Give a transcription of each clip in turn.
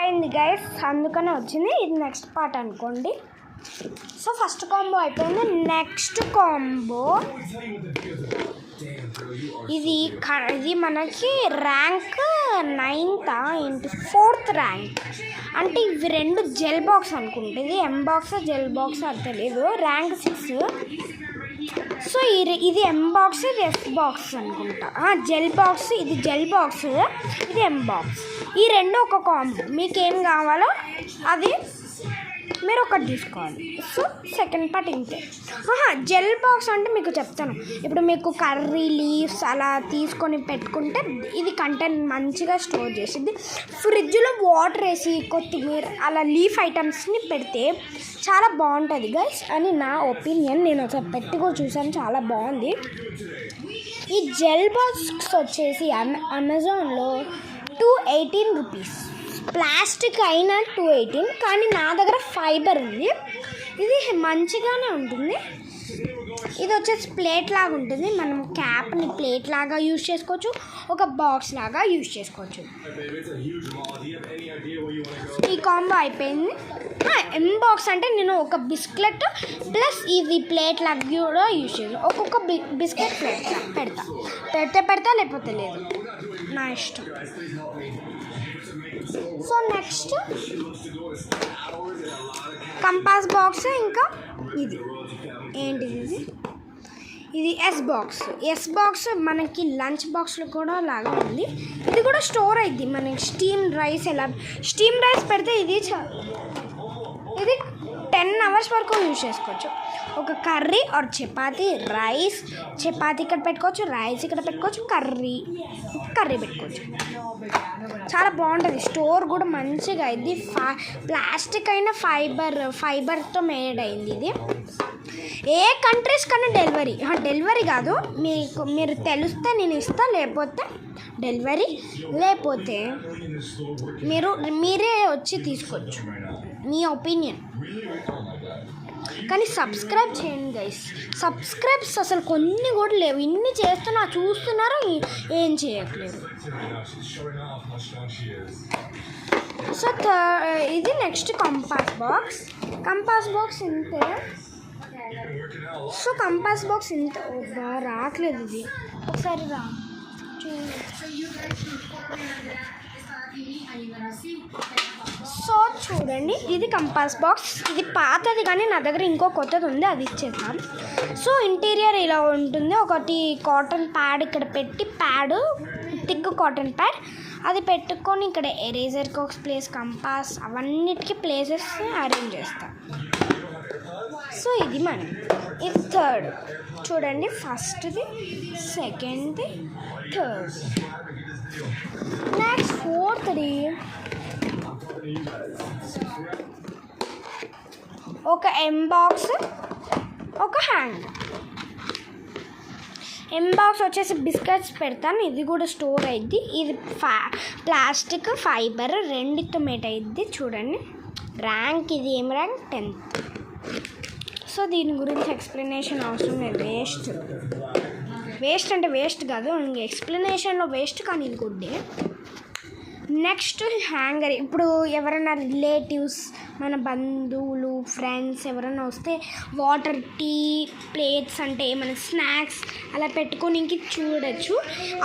అయింది గైస్, అందుకనే వచ్చింది. ఇది నెక్స్ట్ పార్ట్ అనుకోండి. సో ఫస్ట్ కాంబో అయిపోయింది. నెక్స్ట్ కాంబో ఇది మనకి ర్యాంక్ 9th ఇంటి 4th ర్యాంక్. అంటే ఇవి రెండు జెల్ బాక్స్ అనుకుంటే, ఇది ఎం బాక్స్ జెల్ బాక్స్ అది తెలియదు. ర్యాంక్ 6. సో ఇది ఎం బాక్స్, ఇది ఎస్ బాక్స్ అనుకుంటా. జెల్ బాక్స్, ఇది జెల్ బాక్స్, ఇది ఎం బాక్స్. ఈ రెండు ఒక కాంబో. మీకేం కావాలో అది మీరు ఒకటి తీసుకోవాలి. సో సెకండ్ పార్ట్ ఇంతే. జెల్ బాక్స్ అంటే మీకు చెప్తాను. ఇప్పుడు మీకు కర్రీ లీవ్స్ అలా తీసుకొని పెట్టుకుంటే ఇది కంటెంట్ మంచిగా స్టోర్ చేసిద్ది. ఫ్రిడ్జ్లో వాటర్ వేసి కొత్తిమీర అలా లీఫ్ ఐటమ్స్ని పెడితే చాలా బాగుంటుంది గైస్ అని నా ఒపీనియన్. నేను ఒకసారి పెట్టి కూడా చూసాను, చాలా బాగుంది. ఈ జెల్ బాక్స్ వచ్చేసి అమెజాన్లో 218 రూపీస్. ప్లాస్టిక్ అయినా 218, కానీ నా దగ్గర ఫైబర్ ఉంది. ఇది మంచిగానే ఉంటుంది. ఇది వచ్చేసి ప్లేట్ లాగా ఉంటుంది. మనం క్యాప్ని ప్లేట్ లాగా యూజ్ చేసుకోవచ్చు, ఒక బాక్స్ లాగా యూజ్ చేసుకోవచ్చు. ఈ కాంబో అయిపోయింది. ఎం బాక్స్ అంటే నేను ఒక బిస్కెట్ ప్లస్ ఇది ప్లేట్ లాగా కూడా యూజ్ చేయాలి. ఒక్కొక్క బిస్కెట్ ప్లేట్ పెడతా లేకపోతే లేదు, నా ఇష్టం. So next compass box. ఇంకా ఇది ఏంటిది, ఇది ఎస్ బాక్స్. ఎస్ బాక్స్ మనకి లంచ్ బాక్స్లో కూడా లాగా ఉంది. ఇది కూడా స్టోర్ అయింది. మనకి స్టీమ్ రైస్ పెడితే ఇది 10 hours వరకు యూజ్ చేసుకోవచ్చు. ఒక కర్రీ ఆర్ చపాతీ, చపాతీ ఇక్కడ పెట్టుకోవచ్చు, రైస్ ఇక్కడ పెట్టుకోవచ్చు, కర్రీ పెట్టుకోవచ్చు. చాలా బాగుంటుంది. స్టోర్ కూడా మంచిగా అయింది. ప్లాస్టిక్ అయినా ఫైబర్తో మేడ్ అయింది. ఇది ఏ కంట్రీస్ కన్నా డెలివరీ కాదు, మీరు తెలిస్తే నేను ఇస్తా, లేకపోతే డెలివరీ, లేకపోతే మీరే వచ్చి తీసుకోవచ్చు. మీ ఒపీనియన్. కానీ సబ్స్క్రైబ్ చేయండి గైస్. సబ్స్క్రైబ్స్ అసలు కొన్ని కూడా లేవు. ఇన్ని చూస్తున్నారు, ఏం చేయట్లేదు. సో ఇది నెక్స్ట్ కంపాస్ బాక్స్ ఇంతే. సో కంపాస్ బాక్స్ ఇంత రావట్లేదు. ఇది ఒకసారి సో చూడండి, ఇది కంపాస్ బాక్స్. ఇది పాతది, కానీ నా దగ్గర ఇంకో కొత్తది ఉంది, అది ఇచ్చేద్దాం. సో ఇంటీరియర్ ఇలా ఉంటుంది. ఒకటి కాటన్ ప్యాడ్ ఇక్కడ పెట్టి, థిక్ కాటన్ ప్యాడ్ అది పెట్టుకొని ఇక్కడ ఎరేజర్కి ఒక ప్లేస్, కంపాస్ అవన్నిటికీ ప్లేసెస్ అరేంజ్ చేస్తాం. సో ఇది ఇది థర్డ్. చూడండి, ఫస్ట్ది, సెకండ్ది, థర్డ్. నెక్స్ట్ ఫోర్త్ది ఒక ఎం బాక్స్, ఒక హ్యాండ్. ఎం బాక్స్ వచ్చేసి బిస్కెట్స్ పెడతాను. ఇది కూడా స్టోర్ అయ్యిద్ది. ఇది ప్లాస్టిక్ ఫైబర్ రెండితో మేట్ అయ్యిద్ది. చూడండి, ర్యాంక్ ఇది ఏం ర్యాంక్ 10th. సో దీని గురించి ఎక్స్ప్లెనేషన్ అవసరం లేదు. వేస్ట్ అంటే వేస్ట్ కాదు, ఇంక ఎక్స్ప్లెనేషన్లో వేస్ట్, కానీ ఇది గుడ్డే. Next hanger. ఇప్పుడు ఎవరైనా రిలేటివ్స్, మన బంధువులు, ఫ్రెండ్స్ ఎవరైనా వస్తే వాటర్, టీ, ప్లేట్స్ అంటే ఏమైనా స్నాక్స్ అలా పెట్టుకొని ఇంక చూడొచ్చు.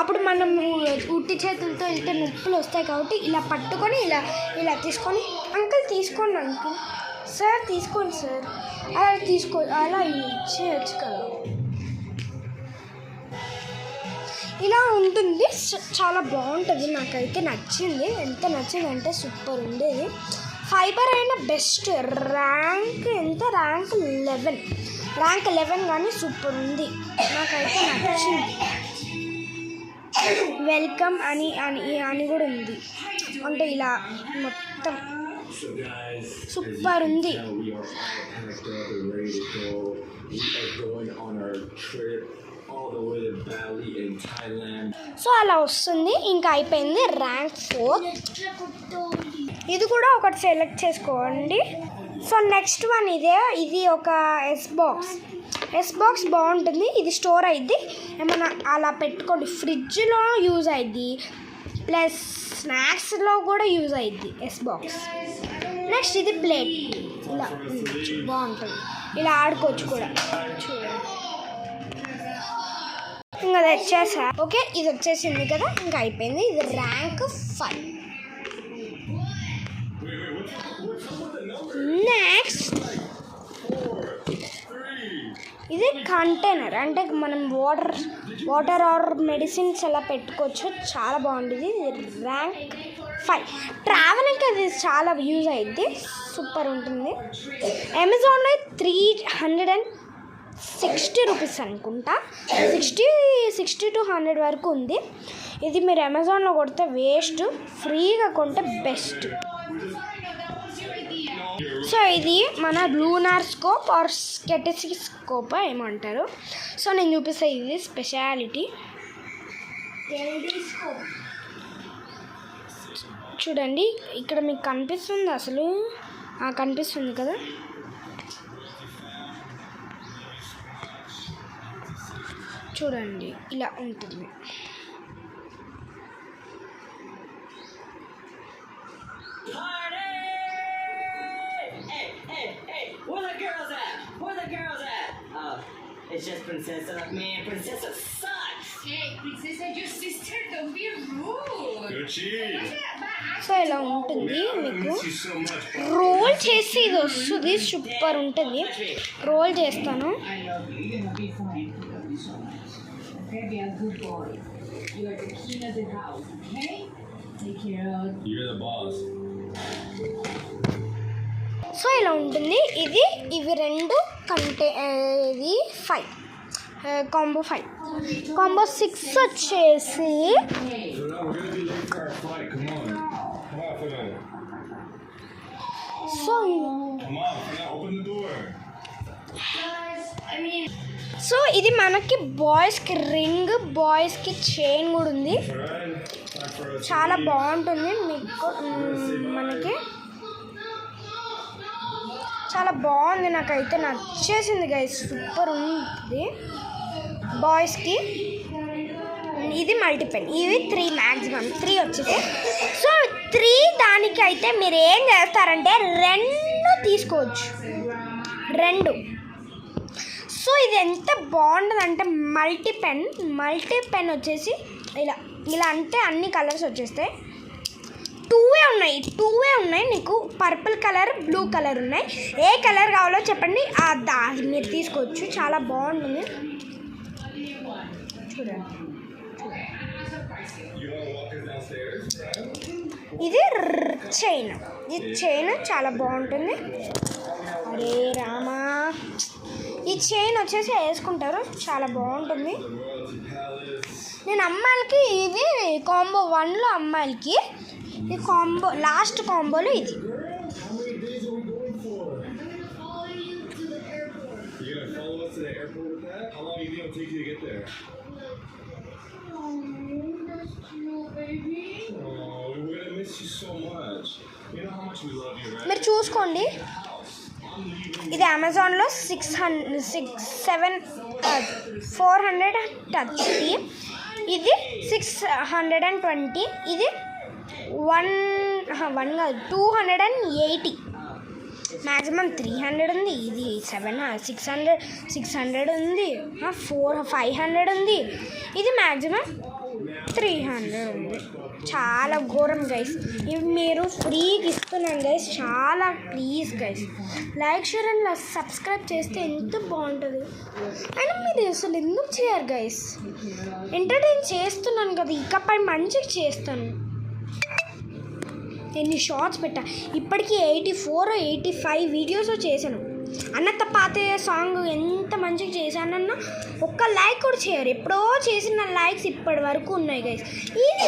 అప్పుడు మనం ఉట్టి చేతులతో వెళ్తే నొప్పులు వస్తాయి, కాబట్టి ఇలా పట్టుకొని ఇలా తీసుకొని, అంకుల్ తీసుకోండి, అంకుల్, సార్ తీసుకోండి, సార్ అలా చేయొచ్చు కదా. ఇలా ఉంటుంది. చాలా బాగుంటుంది. నాకైతే నచ్చింది. ఎంత నచ్చింది అంటే సూపర్ ఉండేది. ఫైబర్ అయినా బెస్ట్. ర్యాంక్ ఎంత? ర్యాంక్ 11 కానీ సూపర్ ఉంది. నాకైతే నచ్చింది. వెల్కమ్ అని కూడా ఉంది. అంటే ఇలా మొత్తం సూపర్ ఉంది. సో అలా వస్తుంది. ఇంకా అయిపోయింది. ర్యాంక్ 4. ఇది కూడా ఒకటి సెలెక్ట్ చేసుకోండి. సో నెక్స్ట్ వన్ ఇది ఒక ఎస్ బాక్స్ బాగుంటుంది. ఇది స్టోర్ అయ్యిద్ది, ఏమన్నా అలా పెట్టుకోండి, ఫ్రిడ్జ్లో యూజ్ అయ్యిద్ది. ప్లస్ స్నాక్స్లో కూడా యూజ్ అయ్యిద్ది ఎస్ బాక్స్. నెక్స్ట్ ఇది ప్లేట్, ఇలా బాగుంటుంది, ఇలా ఆడుకోవచ్చు కూడా. చూడండి ఇంకా అది వచ్చేసా. ఓకే, ఇది వచ్చేసింది కదా, ఇంకా అయిపోయింది. ఇది ర్యాంక్ 5. నెక్స్ట్ ఇది కంటైనర్, అంటే మనం వాటర్ ఆర్ మెడిసిన్స్ అలా పెట్టుకోవచ్చు. చాలా బాగుంటుంది. ఇది ర్యాంక్ 5. ట్రావెలింగ్కి అది చాలా యూజ్ అయ్యిద్ది, సూపర్ ఉంటుంది. అమెజాన్లో 360 రూపీస్ అనుకుంటా, 60 to 100 వరకు ఉంది. ఇది మీరు అమెజాన్లో కొడితే వేస్ట్, ఫ్రీగా కొంటే బెస్ట్. సో ఇది మన లూనార్ స్కోప్ ఆర్ స్కెటోస్కోప్ ఏమంటారు. సో నేను చూపిస్తాను, ఇది స్పెషాలిటీ. చూడండి ఇక్కడ మీకు కనిపిస్తుంది, అసలు కనిపిస్తుంది కదా. చూడండి ఇలా ఉంటుంది. It's just Princessa. Man, Princessa sucks. Hey, Princessa, your sister. Don't be rude. Good cheese. So ఇలా ఉంటుంది. మీకు రోల్ చేసి ఇది వస్తుంది, సూపర్ ఉంటుంది. రోల్ చేస్తాను. I love you. You're gonna be fine. I love you so much. Okay, be a good boy. You are the king of the house. Okay? Take care of. You're the boss. So ఇలా ఉంటుంది. ఇవి రెండు ఇది 5 combo 5. Combo 6 వచ్చేసి so ఇది మనకి బాయ్స్కి ring, బాయ్స్కి చైన్ కూడా ఉంది. చాలా బాగుంటుంది. మీకు మనకి చాలా బాగుంది, నాకైతే నచ్చేసింది గైస్, సూపర్ ఉంది. బాయ్స్కి ఇది మల్టీపెన్. ఇవి 3 మ్యాక్సిమం 3 వచ్చేసి. సో 3 దానికైతే మీరు ఏం చేస్తారంటే 2 తీసుకోవచ్చు, 2. సో ఇది ఎంత బాగుంటుందంటే మల్టీపెన్ వచ్చేసి ఇలా అంటే అన్ని కలర్స్ వచ్చేస్తాయి. 2 ఉన్నాయి. నీకు పర్పుల్ కలర్, బ్లూ కలర్ ఉన్నాయి. ఏ కలర్ కావాలో చెప్పండి, అది మీరు తీసుకోవచ్చు. చాలా బాగుంటుంది. చూడండి ఇది చైన్ చాలా బాగుంటుంది. అరే రామా, ఈ చైన్ వచ్చేసి వేసుకుంటారు, చాలా బాగుంటుంది. నేను అమ్మాయిలకి ఇది కాంబో 1లో అమ్మాయిలకి, ఈ కాంబో లాస్ట్ కాంబోలో ఇది. మీరు చూసుకోండి, ఇది అమెజాన్లో 430, ఇది 620, ఇది 280. మ్యాక్సిమం 300 ఉంది. ఇది 600 ఉంది, 500 ఉంది. ఇది మ్యాక్సిమం 300 ఉంది. చాలా ఘోరం గైస్. ఇవి మీరు ఫ్రీగా ఇస్తున్నాను గైస్. చాలా please guys, like share and subscribe చేస్తే ఎంత బాగుంటుంది. అయినా మీరు అసలు ఎందుకు చేయరు గైస్? ఎంటర్టైన్ చేస్తున్నాను కదా, ఇకపై మంచిగా చేస్తాను. ఎన్ని షార్ట్స్ పెట్టా, ఇప్పటికీ 84 or 85 వీడియోస్ చేశాను. అన్న తప్పాతే సాంగ్ ఎంత మంచిగా చేశానన్న ఒక్క లైక్ కూడా చేయరు. ఎప్పుడో చేసిన లైక్స్ ఇప్పటి వరకు ఉన్నాయి గైస్. ఇది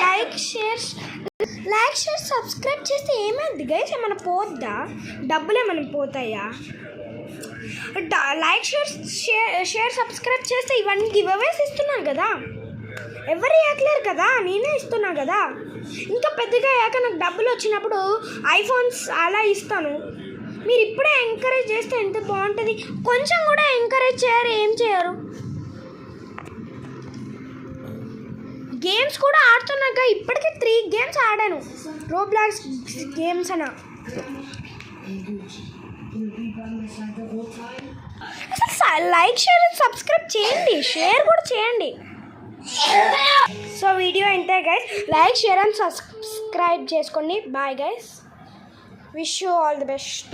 లైక్ షేర్ సబ్స్క్రైబ్ చేస్తే ఏమైంది గైస్? ఏమైనా పోద్దా? డబ్బులు ఏమైనా పోతాయా? లైక్ షేర్ సబ్స్క్రైబ్ చేస్తే ఇవన్నీ గివ్ అవేస్ ఇస్తున్నాను కదా, ఎవరు ఇవ్వట్లేరు కదా, నేనే ఇస్తున్నా కదా. ఇంకా పెద్దగా అయ్యాక నాకు డబ్బులు వచ్చినప్పుడు ఐఫోన్స్ అలా ఇస్తాను. మీరు ఇప్పుడే ఎంకరేజ్ చేస్తే ఎంత బాగుంటుంది. కొంచెం కూడా ఎంకరేజ్ చేయరు, ఏం చేయరు. గేమ్స్ కూడా ఆడుతున్నాక ఇప్పటికే 3 గేమ్స్ ఆడాను రోబ్లాక్స్ గేమ్స్ అన్న అసలు లైక్ షేర్ సబ్స్క్రైబ్ చేయండి షేర్ కూడా చేయండి సో వీడియో ఇంతే guys like share and subscribe చేసుకోండి bye guys wish you all the best